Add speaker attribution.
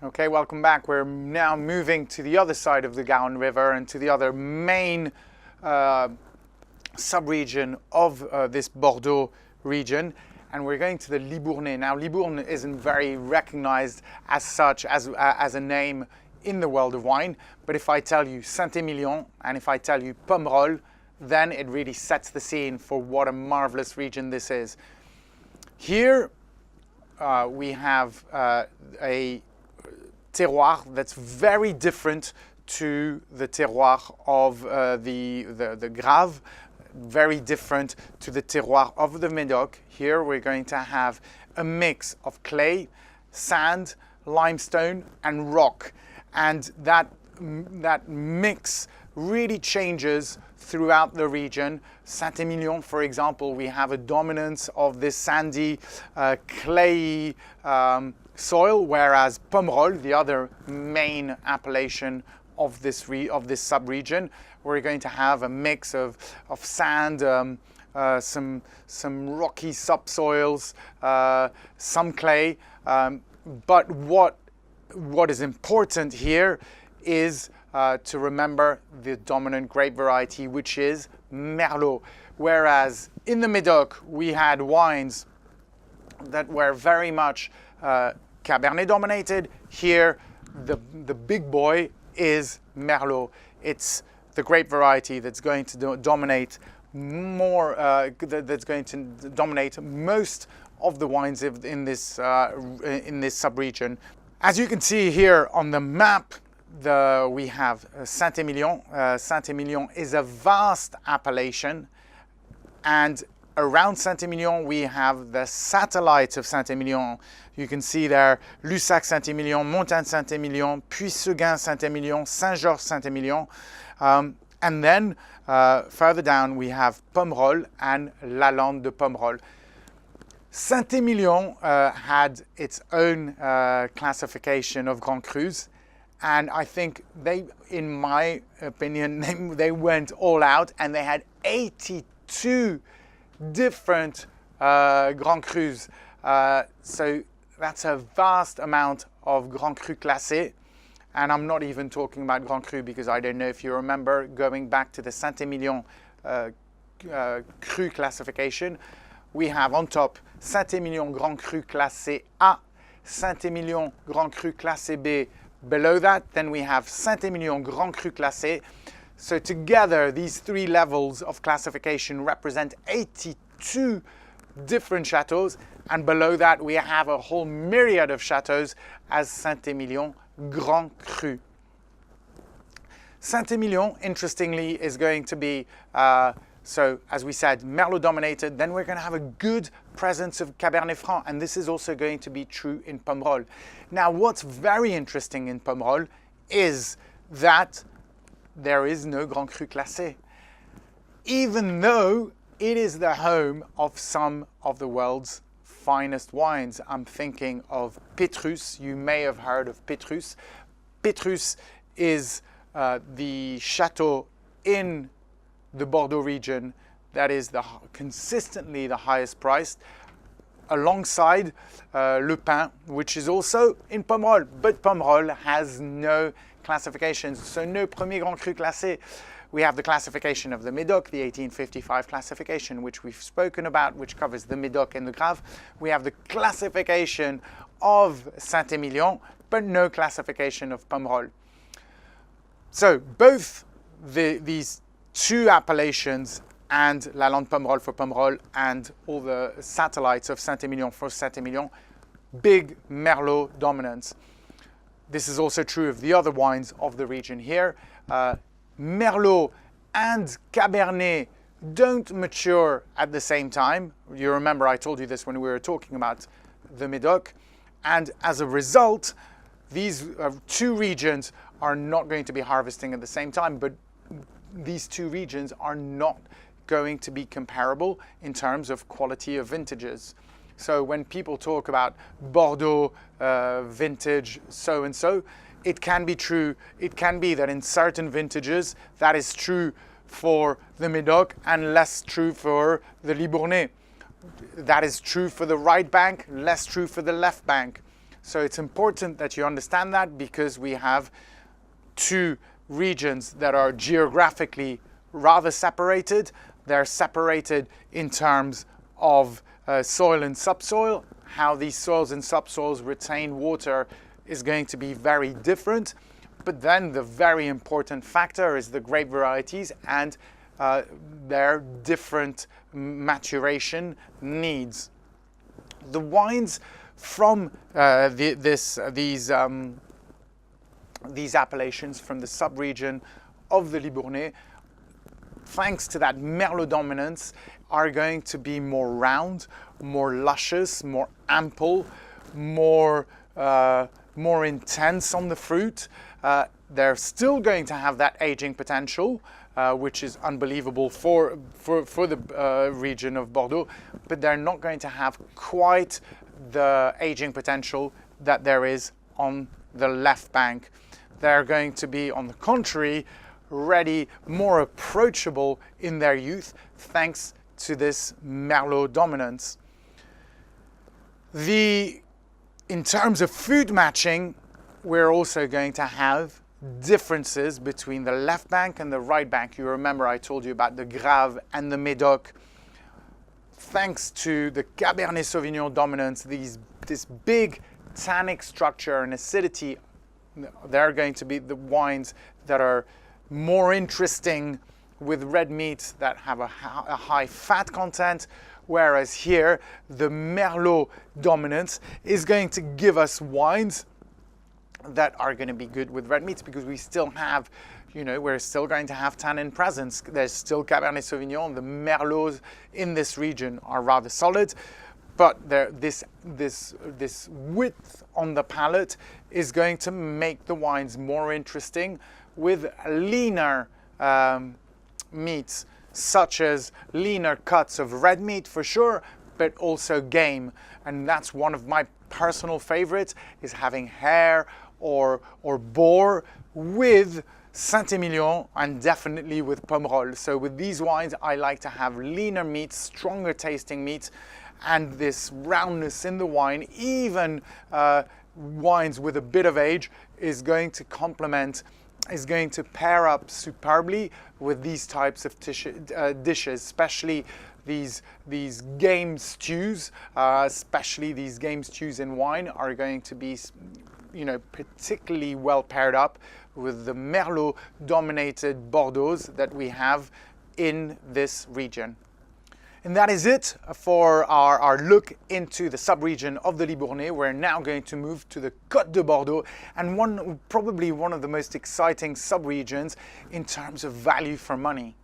Speaker 1: Okay, welcome back. We're now moving to the other side of the Garonne River and to the other main sub-region of this Bordeaux region, and we're going to the Libournais. Now, Libourne isn't very recognized as such as a name in the world of wine, but if I tell you St Emilion and if I tell you Pomerol, then it really sets the scene for what a marvelous region this is. Here we have a terroir that's very different to the terroir of the Grave, very different to the terroir of the Médoc. Here we're going to have a mix of clay, sand, limestone and rock, and that mix really changes throughout the region. St Emilion, for example, we have a dominance of this sandy, clayey soil, whereas Pomerol, the other main appellation of this sub-region, we're going to have a mix of sand, some rocky subsoils, some clay. But what is important here is to remember the dominant grape variety, which is Merlot. Whereas in the Médoc, we had wines that were very much Cabernet dominated. Here, the big boy is Merlot. It's the grape variety that's going to dominate more, that's going to dominate most of the wines in this sub-region. As you can see here on the map, we have St Emilion. St Emilion is a vast appellation, and around St Emilion we have the satellites of St Emilion. You can see there Lussac St Emilion, Montagne St Emilion, Puy-Seguin St Emilion, Saint-Georges St Emilion, and then further down we have Pomerol and Lalande de Pomerol. St Emilion had its own classification of Grand Crus, and I think in my opinion, they went all out and they had 82 different Grand Crus. So that's a vast amount of Grand Cru classés. And I'm not even talking about Grand Cru because I don't know if you remember going back to the St Emilion Cru classification. We have on top St Emilion Grand Cru classé A, St Emilion Grand Cru classé B. Below that, then we have St Emilion Grand Cru classé. So together, these three levels of classification represent 82 different chateaux, and below that we have a whole myriad of chateaux as St Emilion Grand Cru. St Emilion, interestingly, is going to be, so as we said, Merlot dominated. Then we're going to have a good presence of Cabernet Franc, and this is also going to be true in Pomerol. Now, what's very interesting in Pomerol is that there is no Grand Cru classé, even though it is the home of some of the world's finest wines. I'm thinking of Petrus. You may have heard of Petrus. Petrus is the chateau in the Bordeaux region that is consistently the highest priced, alongside Le Pin, which is also in Pomerol, but Pomerol has no classifications, so no Premier Grand Cru classé. We have the classification of the Médoc, the 1855 classification, which we've spoken about, which covers the Médoc and the Grave. We have the classification of St Emilion, but no classification of Pomerol. So both these two appellations, and Lalande Pomerol for Pomerol and all the satellites of St Emilion for St Emilion, big Merlot dominance. This is also true of the other wines of the region here. Merlot and Cabernet don't mature at the same time. You remember I told you this when we were talking about the Médoc. And as a result, these two regions are not going to be harvesting at the same time, but these two regions are not going to be comparable in terms of quality of vintages. So when people talk about Bordeaux vintage so-and-so, it can be true. It can be that in certain vintages that is true for the Médoc and less true for the Libournais. That is true for the right bank, less true for the left bank. So it's important that you understand that, because we have two regions that are geographically rather separated. They're separated in terms of soil and subsoil. How these soils and subsoils retain water is going to be very different. But then the very important factor is the grape varieties and their different maturation needs. The wines from these appellations from the sub-region of the Libournais, thanks to that Merlot dominance, are going to be more round, more luscious, more ample, more intense on the fruit. They're still going to have that aging potential, which is unbelievable for the region of Bordeaux, but they're not going to have quite the aging potential that there is on the left bank. They're going to be, on the contrary, ready, more approachable in their youth, thanks to this Merlot dominance. In terms of food matching, we're also going to have differences between the left bank and the right bank. You remember I told you about the Grave and the Médoc. Thanks to the Cabernet Sauvignon dominance, this big tannic structure and acidity, they're going to be the wines that are more interesting with red meats that have a high fat content, whereas here the Merlot dominance is going to give us wines that are going to be good with red meats, because we still have, we're still going to have tannin presence. There's still Cabernet Sauvignon. The Merlots in this region are rather solid, but this width on the palate is going to make the wines more interesting with leaner meats, such as leaner cuts of red meat for sure, but also game. And that's one of my personal favorites, is having hare or boar with St Emilion, and definitely with Pomerol. So with these wines, I like to have leaner meats, stronger tasting meats, and this roundness in the wine. Even wines with a bit of age is going to pair up superbly with these types of dishes, especially these game stews. Especially these game stews in wine are going to be, particularly well paired up with the Merlot dominated Bordeaux that we have in this region. And that is it for our look into the sub-region of the Libournais. We're now going to move to the Côte de Bordeaux, and probably one of the most exciting sub-regions in terms of value for money.